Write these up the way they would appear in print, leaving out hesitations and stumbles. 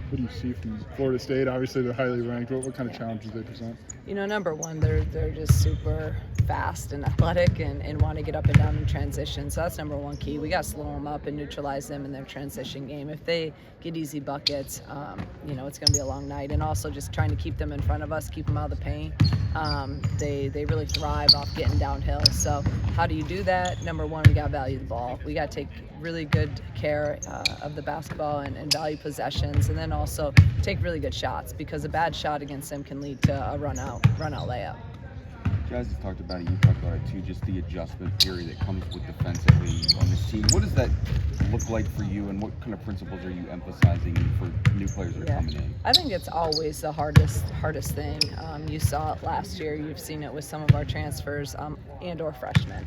what do you see from Florida State? Obviously, they're highly ranked. What kind of challenges they present? Number one, they're just super fast and athletic and want to get up and down in transition. So that's number one key. We got to slow them up and neutralize them in their transition game. If they get easy buckets, it's going to be a long night. And also just trying to keep them in front of us, keep them out of the paint. They really thrive off getting downhill. So how do you do that? Number one, we got to value the ball. We got to take really good care of the basketball and value possessions, and then also take really good shots, because a bad shot against them can lead to a run out layup. Jazz has talked about it, you talked about it too, just the adjustment period that comes with defensively on this team. What does that look like for you, and what kind of principles are you emphasizing for new players that are coming in? I think it's always the hardest thing. You saw it last year, you've seen it with some of our transfers and or freshmen.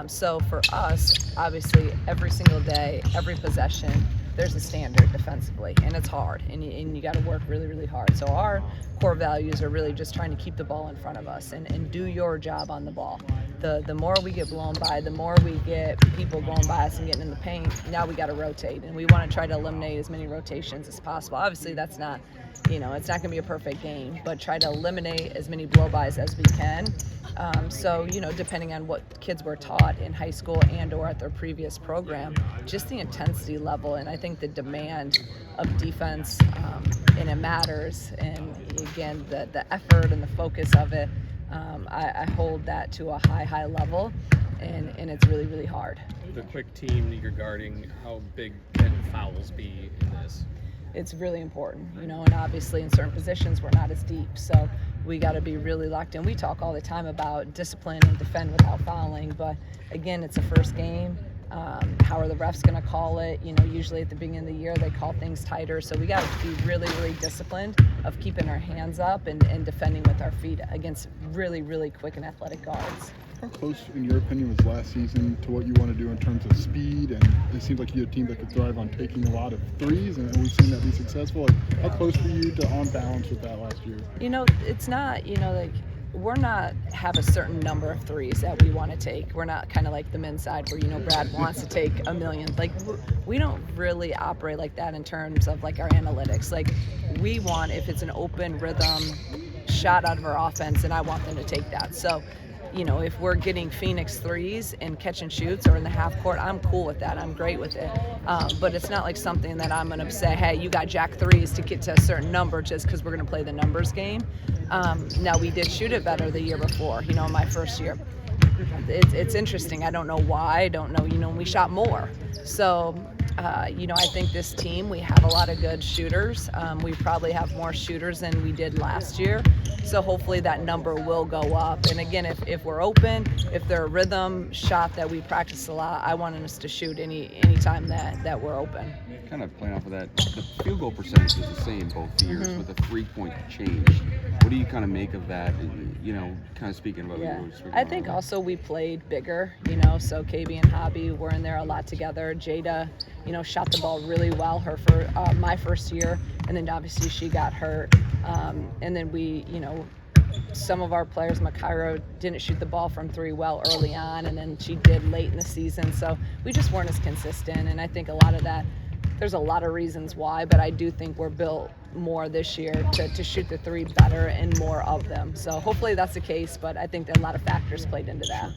So for us, obviously, every single day, every possession, there's a standard defensively, and it's hard, and you got to work really, really hard. So our core values are really just trying to keep the ball in front of us and do your job on the ball. The more we get blown by, the more we get people going by us and getting in the paint. Now we got to rotate, and we want to try to eliminate as many rotations as possible. Obviously, that's not, it's not going to be a perfect game, but try to eliminate as many blow-bys as we can. So, depending on what kids were taught in high school and or at their previous program, just the intensity level, and I think the demand of defense, and it matters. And again, the effort and the focus of it, I hold that to a high level, and it's really, really hard. The quick team that you're guarding, how big can fouls be in this? It's really important, and obviously in certain positions we're not as deep, so we got to be really locked in. We talk all the time about discipline and defend without fouling, but again, it's a first game. How are the refs going to call it? Usually at the beginning of the year they call things tighter, so we got to be really, really disciplined of keeping our hands up and defending with our feet against really, really quick and athletic guards. How close, in your opinion, was last season to what you want to do in terms of speed? And it seems like you had a team that could thrive on taking a lot of threes, and we've seen that be successful. How close were you to on balance with that last year? It's not, we're not have a certain number of threes that we want to take. We're not kind of like the men's side where, Brad wants to take a million. We don't really operate like that in terms of our analytics. We want, if it's an open rhythm shot out of our offense, and I want them to take that. So, if we're getting Phoenix threes and catch and shoots or in the half court, I'm cool with that. I'm great with it. But it's not like something that I'm going to say, hey, you got jack threes to get to a certain number just because we're going to play the numbers game. Now, we did shoot it better the year before, my first year. It's interesting. I don't know why. I don't know, we shot more. So, I think this team, we have a lot of good shooters. We probably have more shooters than we did last year. So hopefully that number will go up. And again, if we're open, if they're a rhythm shot that we practice a lot, I want us to shoot any time that we're open. Kind of playing off of that, the field goal percentage is the same both years with a 3-point change. What do you kind of make of that? Kind of speaking about what you were speaking I think also we played bigger, so KB and Hobby were in there a lot together. Jada, shot the ball really well for my first year, and then obviously she got hurt. And then we, some of our players, Makaira, didn't shoot the ball from three well early on, and then she did late in the season. So we just weren't as consistent, and I think a lot of that, there's a lot of reasons why, but I do think we're built more this year to shoot the three better and more of them. So hopefully that's the case, but I think that a lot of factors played into that.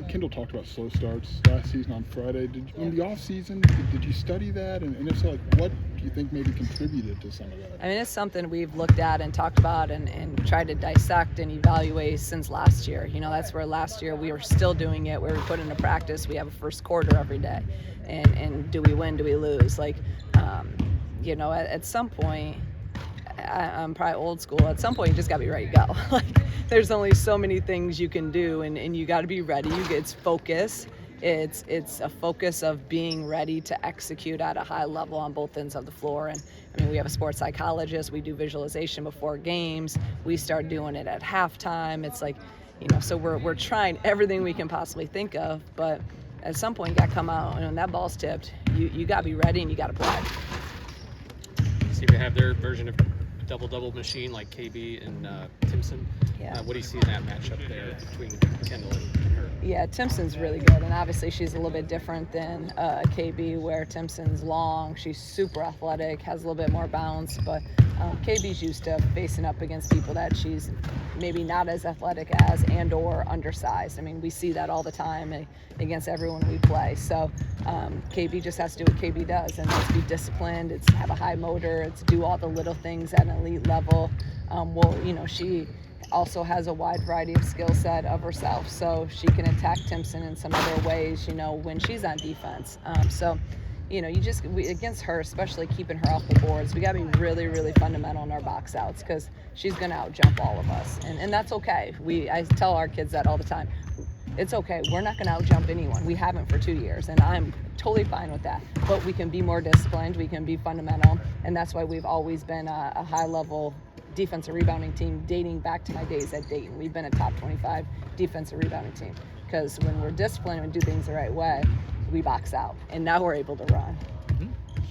Kendall talked about slow starts last season on Friday. In the off season, did you study that? And if so, what do you think maybe contributed to some of that? I mean, it's something we've looked at and talked about and tried to dissect and evaluate since last year. That's where last year we were still doing it, where we put into practice. We have a first quarter every day. And do we win, do we lose? At some point, I'm probably old school. At some point, you just got to be ready to go. There's only so many things you can do, and you got to be ready. It's focus. It's a focus of being ready to execute at a high level on both ends of the floor. And we have a sports psychologist. We do visualization before games. We start doing it at halftime. It's so we're trying everything we can possibly think of, but at some point you got to come out, and when that ball's tipped, you got to be ready and you got to play. Seem to have their version of double machine like KB and Timpson. Yeah. What do you see in that matchup there between Kendall and her? Yeah, Timpson's really good, and obviously she's a little bit different than KB, where Timpson's long, she's super athletic, has a little bit more bounce, but KB's used to facing up against people that she's maybe not as athletic as and or undersized. I mean, we see that all the time against everyone we play. So KB just has to do what KB does, and that's be disciplined, it's have a high motor, it's do all the little things at an elite level. She also has a wide variety of skill set of herself, so she can attack Timpson in some other ways, when she's on defense. Against her, especially keeping her off the boards, we got to be really, really fundamental in our box outs, because she's going to out-jump all of us, and that's okay. I tell our kids that all the time. It's okay. We're not going to out-jump anyone. We haven't for 2 years, and I'm totally fine with that. But we can be more disciplined. We can be fundamental, and that's why we've always been a high-level defensive rebounding team dating back to my days at Dayton. We've been a top 25 defensive rebounding team, because when we're disciplined and do things the right way, we box out, and now we're able to run.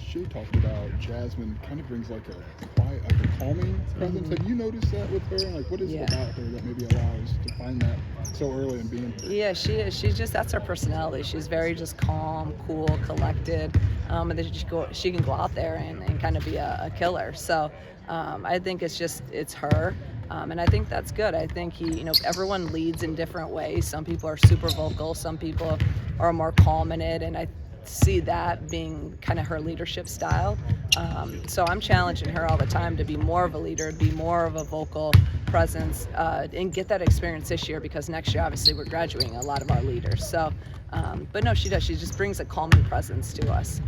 Shay talked about Jasmine kind of brings like a quiet, like a calming presence. Have you noticed that with her? Like, what is it about her that maybe allows to find that so early in being here? Yeah, she is. That's her personality. She's very just calm, cool, collected, and then she can go out there and kind of be a killer. So I think it's her. And I think that's good. I think everyone leads in different ways. Some people are super vocal, some people are more calm in it, and I see that being kind of her leadership style. So I'm challenging her all the time to be more of a leader, be more of a vocal presence, and get that experience this year, because next year obviously we're graduating a lot of our leaders. So, but no, she does. She just brings a calming presence to us.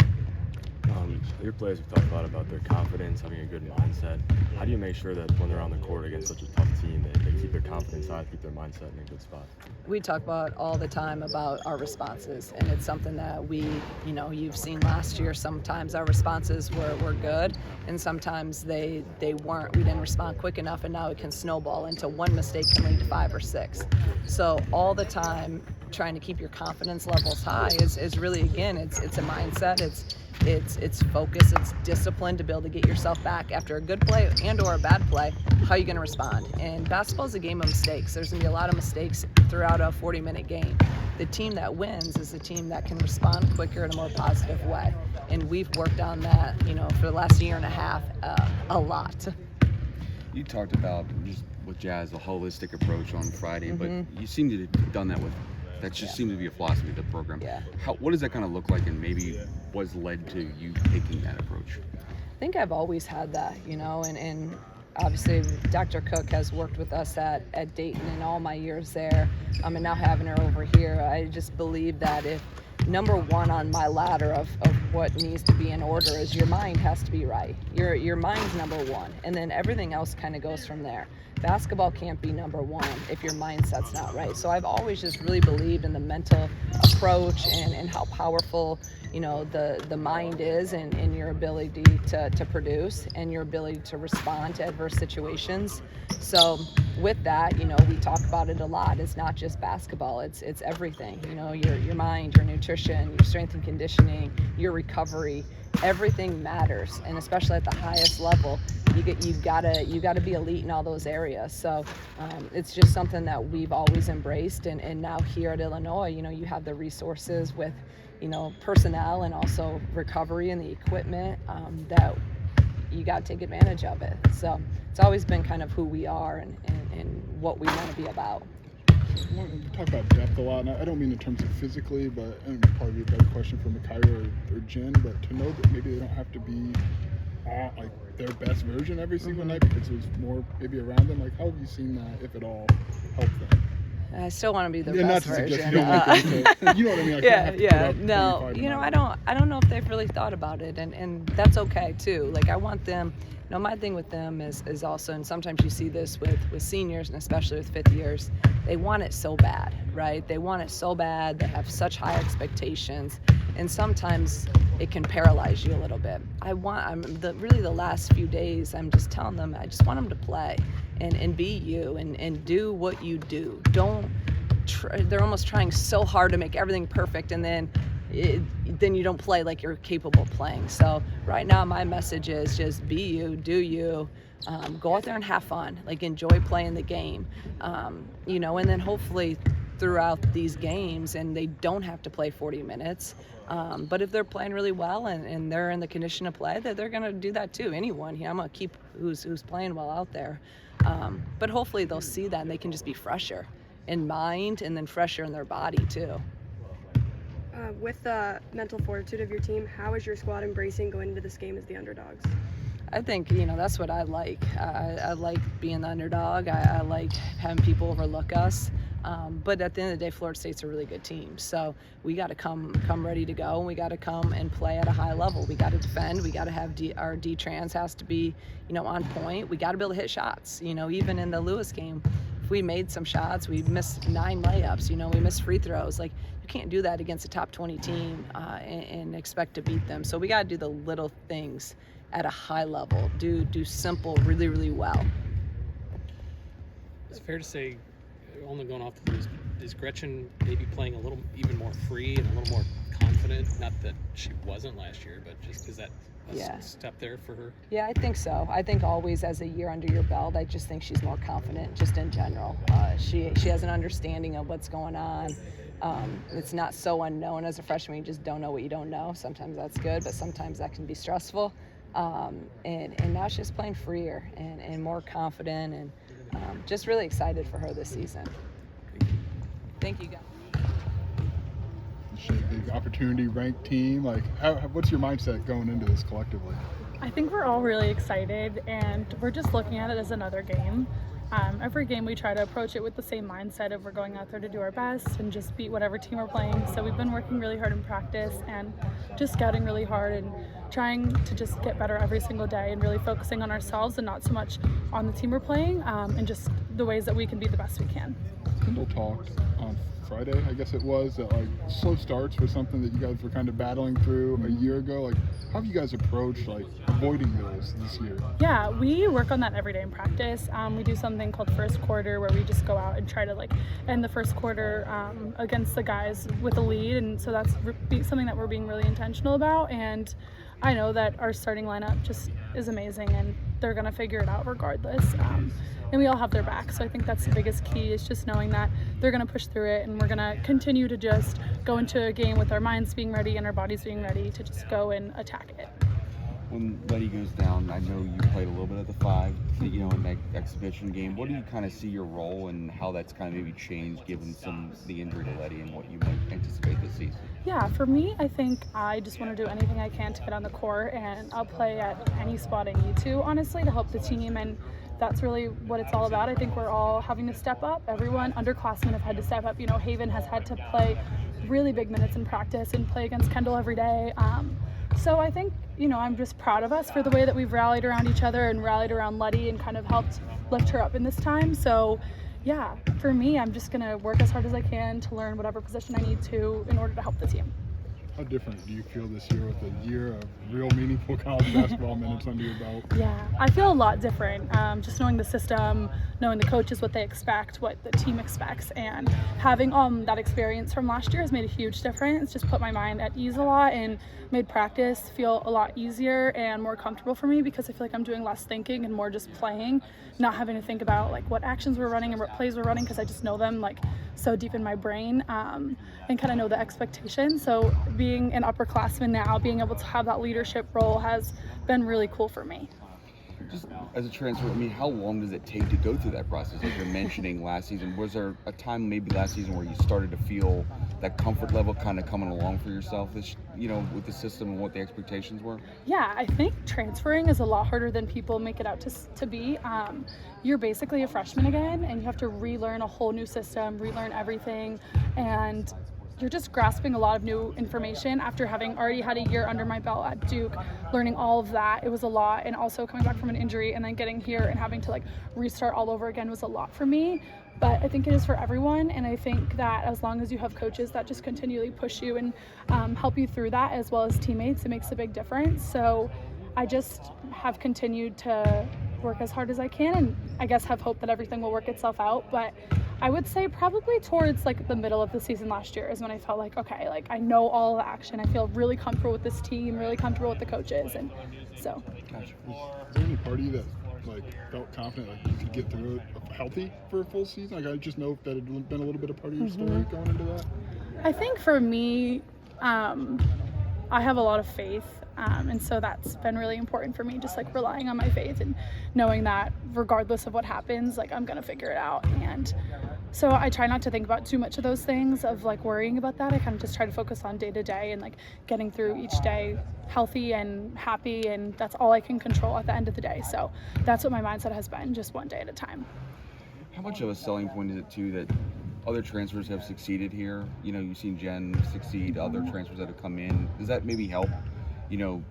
Your players have talked a lot about their confidence, having a good mindset. How do you make sure that when they're on the court against such a tough team, they keep their confidence high, keep their mindset in a good spot? We talk about all the time about our responses, and it's something that you've seen last year. Sometimes our responses were good, and sometimes they weren't. We didn't respond quick enough, and now it can snowball into one mistake can lead to 5 or 6. So all the time, trying to keep your confidence levels high is really, again, it's a mindset. It's focus, it's discipline to be able to get yourself back after a good play and or a bad play. How are you going to respond? And basketball is a game of mistakes. There's going to be a lot of mistakes throughout a 40-minute game. The team that wins is the team that can respond quicker in a more positive way. And we've worked on that, for the last year and a half, a lot. You talked about just with Jazz, a holistic approach on Friday, but you seem to have done that with. That just seems to be a philosophy of the program. Yeah. What does that kind of look like, and maybe what's led to you taking that approach? I think I've always had that, and obviously Dr. Cook has worked with us at Dayton in all my years there, and now having her over here, I just believe that if number one on my ladder of what needs to be in order is your mind has to be right. Your mind's number one, and then everything else kind of goes from there. Basketball can't be number one if your mindset's not right. So I've always just really believed in the mental approach and how powerful the mind is and your ability to produce and your ability to respond to adverse situations. So with that, we talk about it a lot. It's not just basketball, it's everything. Your mind, your nutrition, your strength and conditioning, your recovery, everything matters. And especially at the highest level, you gotta be elite in all those areas. So it's just something that we've always embraced, and now here at Illinois, you have the resources with personnel and also recovery and the equipment that you got to take advantage of it. So it's always been kind of who we are and what we want to be about. We talk about depth a lot, and I don't mean in terms of physically, but probably a better question for Micaiah or Jen, but to know that maybe they don't have to be like their best version every single night because there's more maybe around them. Like, how have you seen that, if at all, help them? I still want to be their not best to suggest version. you don't want them to, you know what I mean? Like, Yeah. No, 25 I don't know if they've really thought about it, and that's okay too. Like, I want them. My thing with them is also, and sometimes you see this with seniors and especially with fifth years, they want it so bad, right? They want it so bad. They have such high expectations, and sometimes it can paralyze you a little bit. Really the last few days, I'm just telling them, I just want them to play and be you and do what you do. They're almost trying so hard to make everything perfect, and then then you don't play like you're capable of playing. So right now my message is just be you, do you, go out there and have fun, like enjoy playing the game, you know, and then hopefully throughout these games, and they don't have to play 40 minutes, but if they're playing really well and they're in the condition to play, they're going to do that too. Anyone, I'm going to keep who's playing well out there, but hopefully they'll see that and they can just be fresher in mind and then fresher in their body too. With the mental fortitude of your team, how is your squad embracing going into this game as the underdogs? I think, that's what I like. I like being the underdog. I like having people overlook us. But at the end of the day, Florida State's a really good team. So we got to come ready to go, and we got to come and play at a high level. We got to defend. We got to have our D-trans has to be, on point. We got to be able to hit shots. Even in the Lewis game, if we made some shots, we missed 9 layups. We missed free throws. Like, you can't do that against a top 20 team and expect to beat them. So we got to do the little things at a high level. Do simple really, really well. It's fair to say, only going off the news, is Gretchen maybe playing a little even more free and a little more confident? Not that she wasn't last year, but just is that a step there for her? Yeah, I think so. I think always as a year under your belt, I just think she's more confident just in general. She has an understanding of what's going on. It's not so unknown as a freshman. You just don't know what you don't know. Sometimes that's good, but sometimes that can be stressful. And now she's playing freer and more confident, and just really excited for her this season. Thank you, guys. Big opportunity, ranked team. Like, what's your mindset going into this collectively? I think we're all really excited, and we're just looking at it as another game. Every game we try to approach it with the same mindset of we're going out there to do our best and just beat whatever team we're playing. So we've been working really hard in practice and just scouting really hard and trying to just get better every single day and really focusing on ourselves and not so much on the team we're playing, and just the ways that we can be the best we can. Kendall talked on Friday, I guess it was, that like slow starts was something that you guys were kind of battling through a year ago. Like, how have you guys approached like avoiding those this year? Yeah, we work on that every day in practice. We do something called first quarter, where we just go out and try to end the first quarter against the guys with a lead, and so that's something that we're being really intentional about. And I know that our starting lineup just is amazing, and they're going to figure it out regardless. And we all have their back. So I think that's the biggest key, is just knowing that they're going to push through it, and we're going to continue to just go into a game with our minds being ready and our bodies being ready to just go and attack it. When Letty goes down, I know you played a little bit at the 5, in that exhibition game. What do you kind of see your role and how that's kind of maybe changed given the injury to Letty and what you might anticipate this season? Yeah, for me, I think I just want to do anything I can to get on the court, and I'll play at any spot I need to, honestly, to help the team. And that's really what it's all about. I think we're all having to step up. Everyone, underclassmen have had to step up. Haven has had to play really big minutes in practice and play against Kendall every day. So I think, I'm just proud of us for the way that we've rallied around each other and rallied around Letty and kind of helped lift her up in this time. So yeah, for me, I'm just going to work as hard as I can to learn whatever position I need to in order to help the team. How different do you feel this year with a year of real meaningful college basketball minutes under your belt? Yeah, I feel a lot different. Just knowing the system, knowing the coaches, what they expect, what the team expects, and having that experience from last year has made a huge difference. Just put my mind at ease a lot and made practice feel a lot easier and more comfortable for me, because I feel like I'm doing less thinking and more just playing, not having to think about what actions we're running and what plays we're running, because I just know them so deep in my brain, and kind of know the expectations. So being an upperclassman now, being able to have that leadership role has been really cool for me. Just as a transfer, how long does it take to go through that process? As you're mentioning last season, was there a time maybe last season where you started to feel that comfort level kind of coming along for yourself, with the system and what the expectations were? Yeah, I think transferring is a lot harder than people make it out to be. You're basically a freshman again, and you have to relearn a whole new system, relearn everything, and you're just grasping a lot of new information after having already had a year under my belt at Duke. Learning all of that, it was a lot, and also coming back from an injury and then getting here and having to restart all over again was a lot for me. But I think it is for everyone, and I think that as long as you have coaches that just continually push you and help you through that, as well as teammates, it makes a big difference. So I just have continued to work as hard as I can and I guess have hope that everything will work itself out. But I would say probably towards like the middle of the season last year is when I felt like, okay, like I know all the action. I feel really comfortable with this team, really comfortable with the coaches. And so. Gotcha. Was there any part of you that like felt confident like you could get through it healthy for a full season? Like I just know that it had been a little bit of part of your story going into that. I think for me, I have a lot of faith. And so that's been really important for me, just like relying on my faith and knowing that regardless of what happens, like I'm going to figure it out. And so I try not to think about too much of those things of like worrying about that. I kind of just try to focus on day to day and like getting through each day healthy and happy. And that's all I can control at the end of the day. So that's what my mindset has been, just one day at a time. How much of a selling point is it too that other transfers have succeeded here? You know, you've seen Jen succeed, other transfers that have come in. Does that maybe help? You know,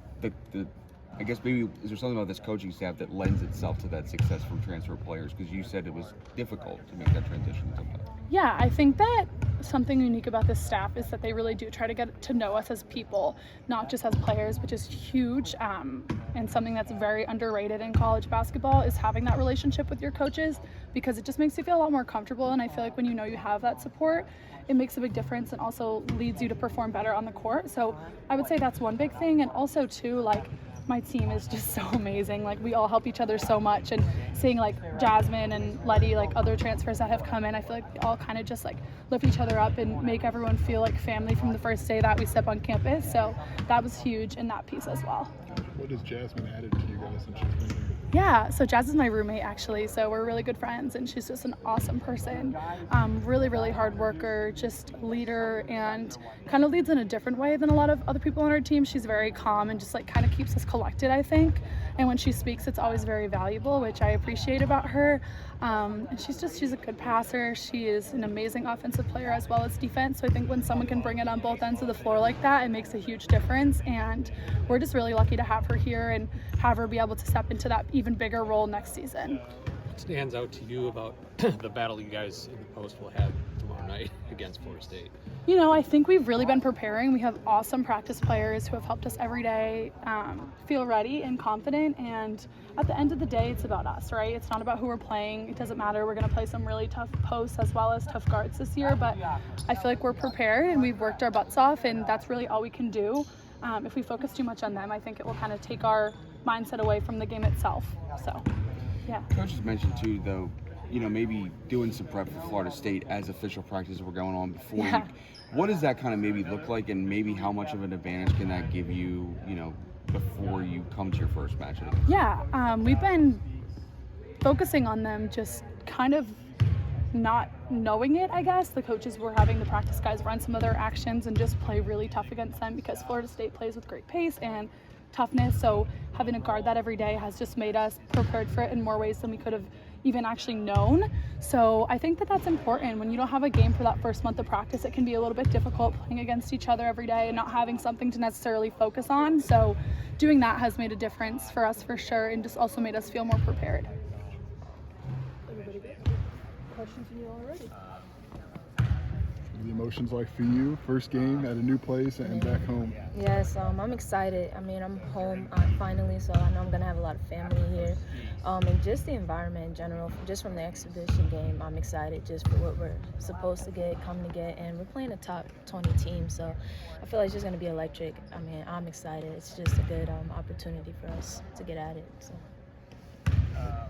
I guess maybe is there something about this coaching staff that lends itself to that success from transfer players? Because you said it was difficult to make that transition sometimes. Yeah, I think that something unique about this staff is that they really do try to get to know us as people, not just as players, which is huge. And something that's very underrated in college basketball is having that relationship with your coaches, because it just makes you feel a lot more comfortable. And I feel like when you know you have that support, it makes a big difference and also leads you to perform better on the court. So I would say that's one big thing. And also too, like, my team is just so amazing. Like, we all help each other so much, and seeing like Jasmine and Letty, like other transfers that have come in, I feel like we all kind of just like lift each other up and make everyone feel like family from the first day that we step on campus. So that was huge in that piece as well. What has Jasmine added to you guys since she's been here? Yeah, so Jazz is my roommate actually, so we're really good friends, and she's just an awesome person. Really, really hard worker, just leader, and kind of leads in a different way than a lot of other people on our team. She's very calm and just like kind of keeps us collected, I think. And when she speaks, it's always very valuable, which I appreciate about her. And she's a good passer. She is an amazing offensive player as well as defense. So I think when someone can bring it on both ends of the floor like that, it makes a huge difference. And we're just really lucky to have her here and have her be able to step into that even bigger role next season. What stands out to you about the battle you guys in the post will have tomorrow night against Florida State? You know, I think we've really been preparing. We have awesome practice players who have helped us every day feel ready and confident. And at the end of the day, it's about us, right? It's not about who we're playing. It doesn't matter. We're going to play some really tough posts as well as tough guards this year. But I feel like we're prepared and we've worked our butts off, and that's really all we can do. If we focus too much on them, I think it will kind of take our mindset away from the game itself. So, yeah. Coach just mentioned too, though, you know, maybe doing some prep for Florida State as official practices were going on before. Yeah. What does that kind of maybe look like, and maybe how much of an advantage can that give you, you know, before you come to your first match? Yeah, we've been focusing on them, just kind of not knowing it, I guess. The coaches were having the practice guys run some of their actions and just play really tough against them, because Florida State plays with great pace and toughness. So having to guard that every day has just made us prepared for it in more ways than we could have even actually known. So I think that that's important. When you don't have a game for that first month of practice, it can be a little bit difficult playing against each other every day and not having something to necessarily focus on. So doing that has made a difference for us for sure, and just also made us feel more prepared. Everybody good? Questions from you already? What are the emotions like for you? First game at a new place and back home. Yes, I'm excited. I mean, I'm home finally, so I know I'm going to have a lot of family here. And just the environment in general, just from the exhibition game, I'm excited just for what we're supposed to come to get. And we're playing a top 20 team, so I feel like it's just going to be electric. I mean, I'm excited. It's just a good opportunity for us to get at it. So.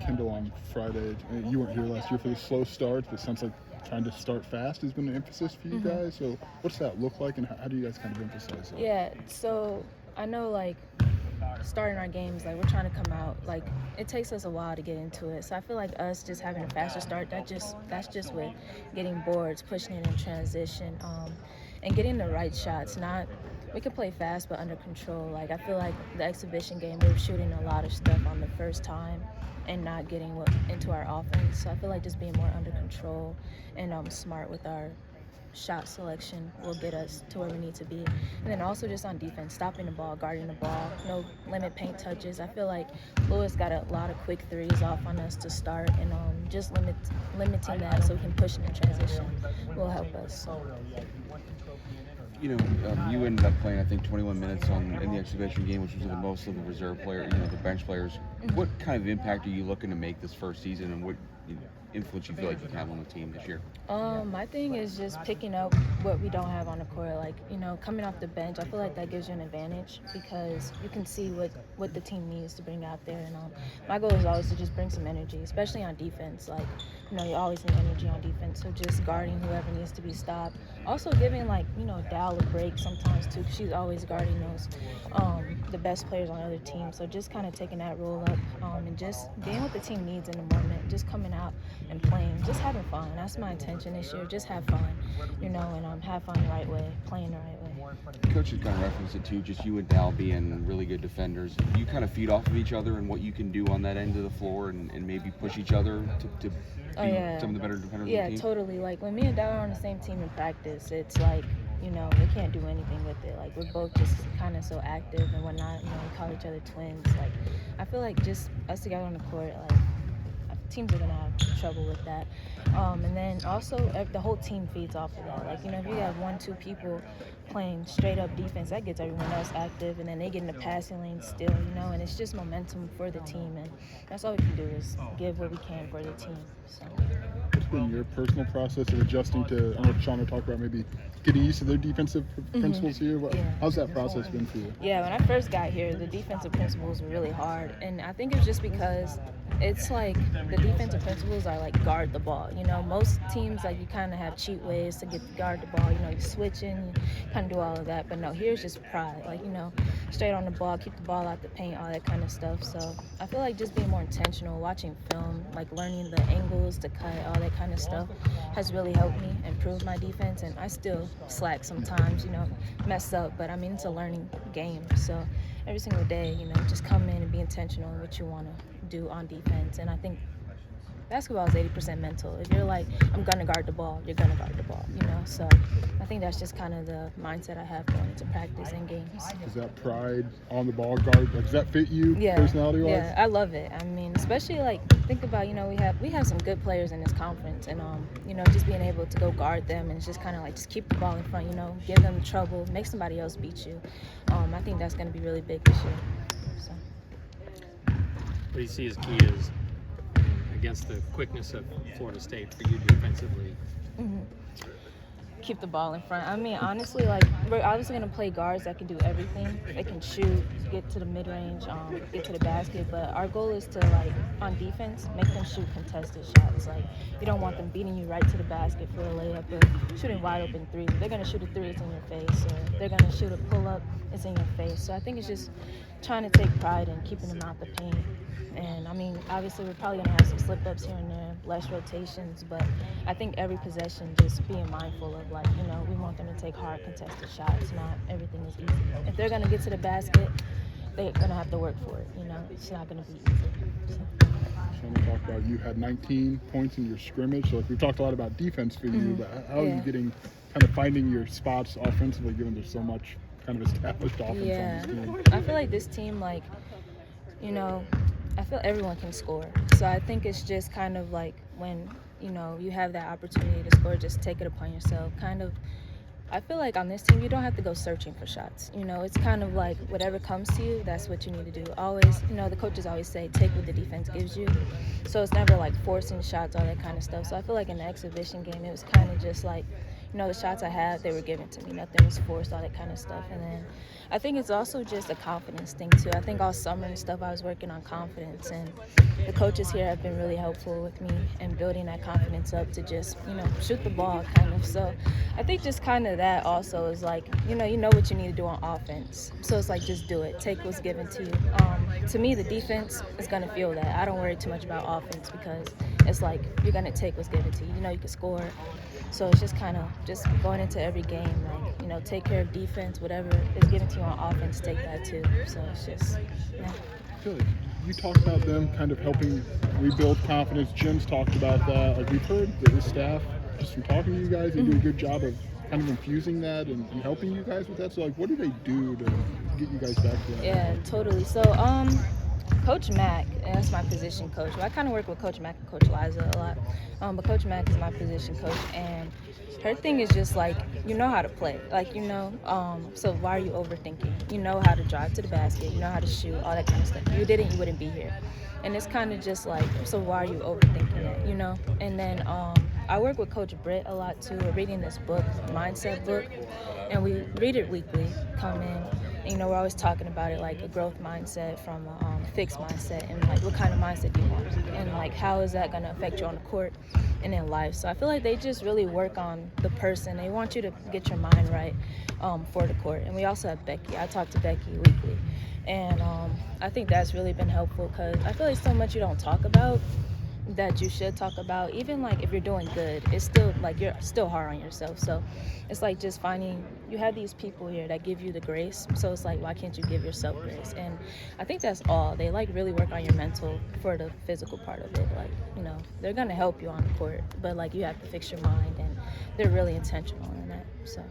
Kendall, on Friday, you weren't here last year for the slow start. It sounds like trying to start fast has been an emphasis for you guys. So what's that look like, and how do you guys kind of emphasize that? Yeah, so I know, like, starting our games, like, we're trying to come out, like, it takes us a while to get into it. So I feel like us just having a faster start, that's just with getting boards, pushing it in transition, and getting the right shots. We can play fast but under control. Like, I feel like the exhibition game, we were shooting a lot of stuff on the first time and not getting into our offense. So I feel like just being more under control and smart with our shot selection will get us to where we need to be. And then also just on defense, stopping the ball, guarding the ball, no limit paint touches. I feel like Lewis got a lot of quick threes off on us to start, and just limiting that so we can push in the transition will help us. So. You ended up playing, I think, 21 minutes in the exhibition game, which was the most of the reserve player, the bench players. What kind of impact are you looking to make this first season, and what influence you feel like you can have on the team this year? My thing is just picking up what we don't have on the court. Like, coming off the bench, I feel like that gives you an advantage because you can see what the team needs to bring out there. And my goal is always to just bring some energy, especially on defense. Like, you always need energy on defense. So just guarding whoever needs to be stopped. Also giving, Dal a break sometimes, too, because she's always guarding those the best players on other teams. So just kind of taking that role up and just being what the team needs in the moment, just coming out and playing, just having fun. That's my intention this year. Just have fun, and have fun the right way, playing the right way. Coach has kind of referenced it too, just you and Dal being really good defenders. You kind of feed off of each other and what you can do on that end of the floor and maybe push each other to be some of the better defenders on the team? Yeah, totally. Like, when me and Dal are on the same team in practice, it's like, we can't do anything with it. Like, we're both just kind of so active and whatnot. We call each other twins. Like, I feel like just us together on the court, like, teams are going to have trouble with that. And then also the whole team feeds off of that. Like, if you have 1-2 people playing straight up defense, that gets everyone else active, and then they get in the passing lane still, and it's just momentum for the team, and that's all we can do is give what we can for the team. So. What's been your personal process of adjusting to, I know Shauna talked about maybe getting used to their defensive principles here? How's that process been for you? Yeah, when I first got here, the defensive principles were really hard, and I think it's just because it's like the defensive principles are like guard the ball. Most teams, like, you kind of have cheat ways to guard the ball. You switching, you kind of do all of that. But no, here's just pride. Like, straight on the ball, keep the ball out the paint, all that kind of stuff. So I feel like just being more intentional, watching film, like learning the angles to cut, all that kind of stuff has really helped me improve my defense. And I still slack sometimes, mess up. But, I mean, it's a learning game. So every single day, just come in and be intentional in what you want to do on defense. And I think basketball is 80% mental. If you're like, I'm gonna guard the ball, you're gonna guard the ball, So I think that's just kind of the mindset I have going into practice and games. Is that pride on the ball guard, does that fit you personality wise? Yeah, I love it. I mean, especially think about, we have some good players in this conference, and just being able to go guard them and just kind of just keep the ball in front, give them trouble, make somebody else beat you. I think that's gonna be really big this year. So. What do you see as key is against the quickness of Florida State for you defensively? Keep the ball in front. I mean, honestly, we're obviously going to play guards that can do everything. They can shoot, get to the mid-range, get to the basket. But our goal is to, on defense, make them shoot contested shots. You don't want them beating you right to the basket for a layup or shooting wide open threes. They're going to shoot a three, it's in your face. Or they're going to shoot a pull-up, it's in your face. So I think it's just trying to take pride in keeping them out the paint. And, I mean, obviously we're probably going to have some slip-ups here and there, less rotations, but I think every possession just being mindful of, we want them to take hard contested shots. Not everything is easy. If they're going to get to the basket, they're going to have to work for it, It's not going to be easy. So. Shauna talked about you had 19 points in your scrimmage, so we've talked a lot about defense for you, but how are you finding your spots offensively, given there's so much kind of established offense on this team? I feel like this team, I feel everyone can score. So I think it's just kind of when, you have that opportunity to score, just take it upon yourself. I feel like on this team, you don't have to go searching for shots. It's kind of whatever comes to you, that's what you need to do. Always, the coaches always say, take what the defense gives you. So it's never forcing shots, all that kind of stuff. So I feel like in the exhibition game, it was kind of just the shots I had, they were given to me. Nothing was forced, all that kind of stuff. And then I think it's also just a confidence thing, too. I think all summer and stuff I was working on confidence. And the coaches here have been really helpful with me in building that confidence up to just, shoot the ball, kind of. So I think just kind of that also is you know what you need to do on offense. So it's just do it. Take what's given to you. To me, the defense is going to feel that. I don't worry too much about offense because it's you're going to take what's given to you. You can score. So it's just kind of just going into every game, take care of defense, whatever is given to you on offense, take that too. So it's just, Good. You talked about them kind of helping rebuild confidence. Jim's talked about that. We've heard that his staff, just from talking to you guys, they do a good job of kind of infusing that and helping you guys with that. So what do they do to get you guys back to that? Yeah, totally. So Coach Mack and that's my position coach. Well, I kind of work with Coach Mack and Coach Liza a lot, but Coach Mack is my position coach, and her thing is just like, you know how to play, like, you know, so why are you overthinking? You know how to drive to the basket, you know how to shoot, all that kind of stuff. If you didn't, you wouldn't be here. And it's kind of just like, so why are you overthinking it, you know? And then I work with Coach Britt a lot too. We're reading this book, Mindset book, and we read it weekly, come in. And, you know, we're always talking about it, like a growth mindset from a fixed mindset, and like what kind of mindset do you want? And like how is that gonna affect you on the court and in life? So I feel like they just really work on the person. They want you to get your mind right for the court. And we also have Becky. I talk to Becky weekly. And I think that's really been helpful because I feel like so much you don't talk about that you should talk about. Even like if you're doing good, it's still like you're still hard on yourself. So it's like just finding, you have these people here that give you the grace. So it's like, why can't you give yourself grace? And I think that's all. They like really work on your mental for the physical part of it. Like, you know, they're going to help you on the court, but like you have to fix your mind, and they're really intentional in that. So.